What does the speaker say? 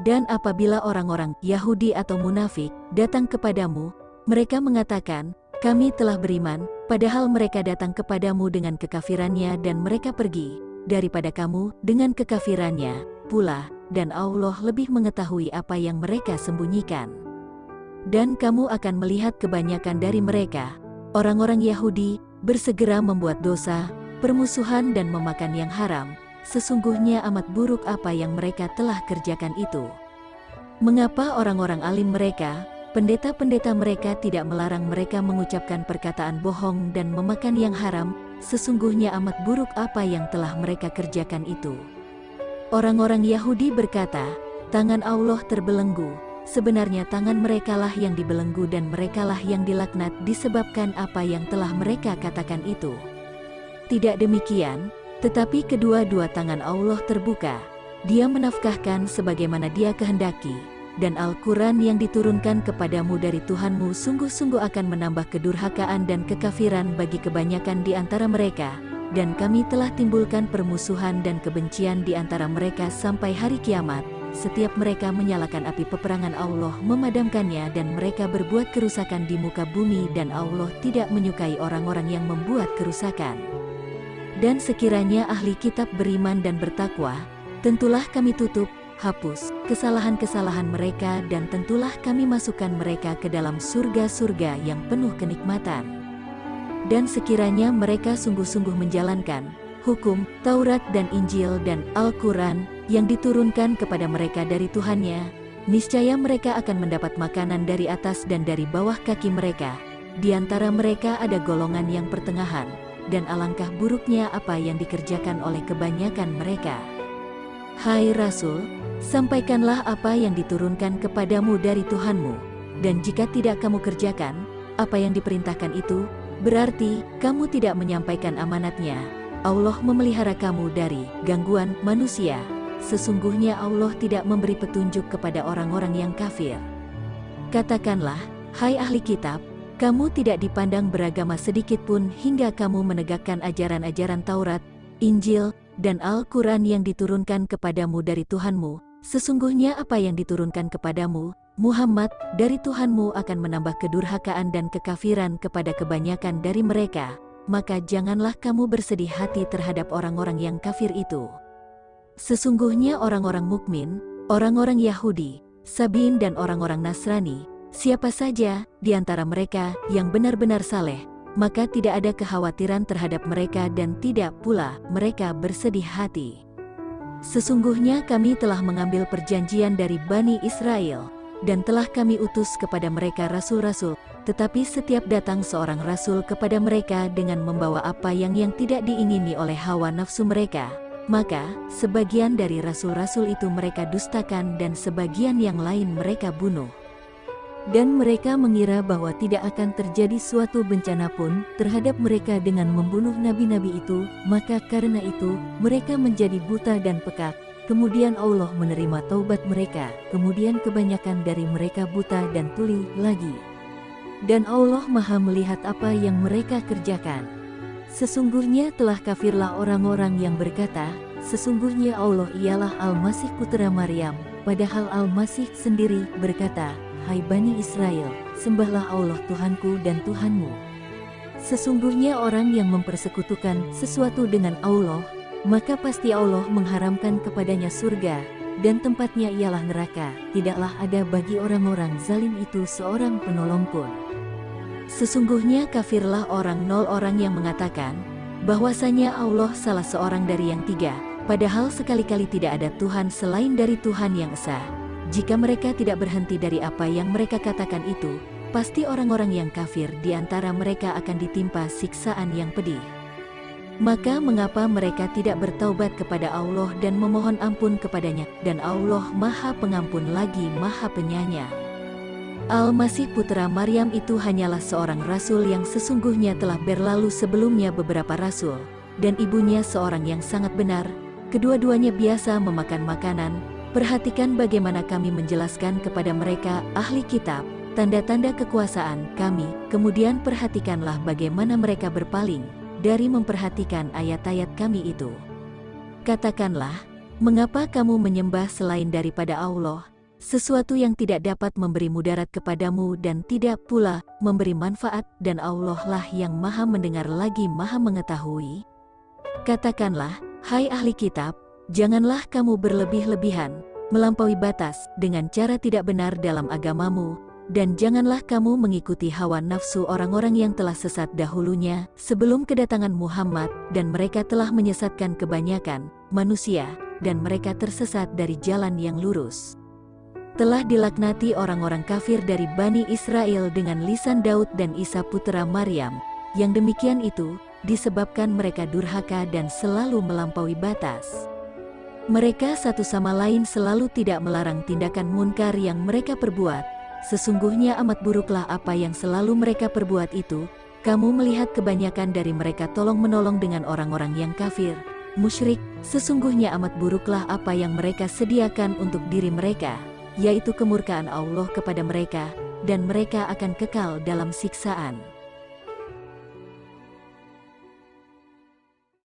Dan apabila orang-orang Yahudi atau munafik datang kepadamu, mereka mengatakan, kami telah beriman, padahal mereka datang kepadamu dengan kekafirannya dan mereka pergi daripada kamu dengan kekafirannya pula, dan Allah lebih mengetahui apa yang mereka sembunyikan. Dan kamu akan melihat kebanyakan dari mereka, orang-orang Yahudi, bersegera membuat dosa, permusuhan dan memakan yang haram. Sesungguhnya amat buruk apa yang mereka telah kerjakan itu. Mengapa orang-orang alim mereka, pendeta-pendeta mereka tidak melarang mereka mengucapkan perkataan bohong dan memakan yang haram? Sesungguhnya amat buruk apa yang telah mereka kerjakan itu. Orang-orang Yahudi berkata, tangan Allah terbelenggu. Sebenarnya tangan merekalah yang dibelenggu dan merekalah yang dilaknat disebabkan apa yang telah mereka katakan itu. Tidak demikian, tetapi kedua-dua tangan Allah terbuka. Dia menafkahkan sebagaimana Dia kehendaki, dan Al-Quran yang diturunkan kepadamu dari Tuhanmu sungguh-sungguh akan menambah kedurhakaan dan kekafiran bagi kebanyakan di antara mereka, dan kami telah timbulkan permusuhan dan kebencian di antara mereka sampai hari kiamat. Setiap mereka menyalakan api peperangan Allah memadamkannya dan mereka berbuat kerusakan di muka bumi dan Allah tidak menyukai orang-orang yang membuat kerusakan. Dan sekiranya ahli kitab beriman dan bertakwa, tentulah kami tutup, hapus, kesalahan-kesalahan mereka dan tentulah kami masukkan mereka ke dalam surga-surga yang penuh kenikmatan. Dan sekiranya mereka sungguh-sungguh menjalankan hukum, Taurat dan Injil dan Al-Quran yang diturunkan kepada mereka dari Tuhannya, niscaya mereka akan mendapat makanan dari atas dan dari bawah kaki mereka. Di antara mereka ada golongan yang pertengahan, dan alangkah buruknya apa yang dikerjakan oleh kebanyakan mereka. Hai Rasul, sampaikanlah apa yang diturunkan kepadamu dari Tuhanmu, dan jika tidak kamu kerjakan apa yang diperintahkan itu, berarti kamu tidak menyampaikan amanatnya. Allah memelihara kamu dari gangguan manusia. Sesungguhnya Allah tidak memberi petunjuk kepada orang-orang yang kafir. Katakanlah, hai ahli kitab, kamu tidak dipandang beragama sedikitpun hingga kamu menegakkan ajaran-ajaran Taurat, Injil, dan Al-Quran yang diturunkan kepadamu dari Tuhanmu. Sesungguhnya apa yang diturunkan kepadamu, Muhammad, dari Tuhanmu akan menambah kedurhakaan dan kekafiran kepada kebanyakan dari mereka. Maka janganlah kamu bersedih hati terhadap orang-orang yang kafir itu. Sesungguhnya orang-orang mukmin, orang-orang Yahudi, Sabiin dan orang-orang Nasrani, siapa saja di antara mereka yang benar-benar saleh, maka tidak ada kekhawatiran terhadap mereka dan tidak pula mereka bersedih hati. Sesungguhnya kami telah mengambil perjanjian dari Bani Israel, dan telah kami utus kepada mereka rasul-rasul, tetapi setiap datang seorang rasul kepada mereka dengan membawa apa yang tidak diingini oleh hawa nafsu mereka, maka sebagian dari rasul-rasul itu mereka dustakan dan sebagian yang lain mereka bunuh. Dan mereka mengira bahwa tidak akan terjadi suatu bencana pun terhadap mereka dengan membunuh nabi-nabi itu, maka karena itu mereka menjadi buta dan pekak. Kemudian Allah menerima taubat mereka, kemudian kebanyakan dari mereka buta dan tuli lagi. Dan Allah Maha melihat apa yang mereka kerjakan. Sesungguhnya telah kafirlah orang-orang yang berkata, sesungguhnya Allah ialah Al-Masih Putera Maryam, padahal Al-Masih sendiri berkata, hai Bani Israel, sembahlah Allah Tuhanku dan Tuhanmu. Sesungguhnya orang yang mempersekutukan sesuatu dengan Allah, maka pasti Allah mengharamkan kepadanya surga, dan tempatnya ialah neraka. Tidaklah ada bagi orang-orang zalim itu seorang penolong pun. Sesungguhnya kafirlah orang yang mengatakan bahwasanya Allah salah seorang dari yang tiga, padahal sekali-kali tidak ada Tuhan selain dari Tuhan yang esa. Jika mereka tidak berhenti dari apa yang mereka katakan itu, pasti orang-orang yang kafir di antara mereka akan ditimpa siksaan yang pedih. Maka mengapa mereka tidak bertaubat kepada Allah dan memohon ampun kepadanya, dan Allah Maha Pengampun lagi Maha Penyayang. Al-Masih Putera Maryam itu hanyalah seorang rasul yang sesungguhnya telah berlalu sebelumnya beberapa rasul, dan ibunya seorang yang sangat benar. Kedua-duanya biasa memakan makanan. Perhatikan bagaimana kami menjelaskan kepada mereka, ahli kitab, tanda-tanda kekuasaan kami, kemudian perhatikanlah bagaimana mereka berpaling dari memperhatikan ayat-ayat kami itu. Katakanlah, mengapa kamu menyembah selain daripada Allah, sesuatu yang tidak dapat memberi mudarat kepadamu dan tidak pula memberi manfaat, dan Allah lah yang maha mendengar lagi maha mengetahui. Katakanlah, hai ahli kitab, janganlah kamu berlebih-lebihan, melampaui batas dengan cara tidak benar dalam agamamu, dan janganlah kamu mengikuti hawa nafsu orang-orang yang telah sesat dahulunya sebelum kedatangan Muhammad, dan mereka telah menyesatkan kebanyakan manusia, dan mereka tersesat dari jalan yang lurus. Telah dilaknati orang-orang kafir dari Bani Israel dengan lisan Daud dan Isa putra Maryam, yang demikian itu disebabkan mereka durhaka dan selalu melampaui batas. Mereka satu sama lain selalu tidak melarang tindakan munkar yang mereka perbuat. Sesungguhnya amat buruklah apa yang selalu mereka perbuat itu. Kamu melihat kebanyakan dari mereka tolong-menolong dengan orang-orang yang kafir, musyrik. Sesungguhnya amat buruklah apa yang mereka sediakan untuk diri mereka, yaitu kemurkaan Allah kepada mereka, dan mereka akan kekal dalam siksaan.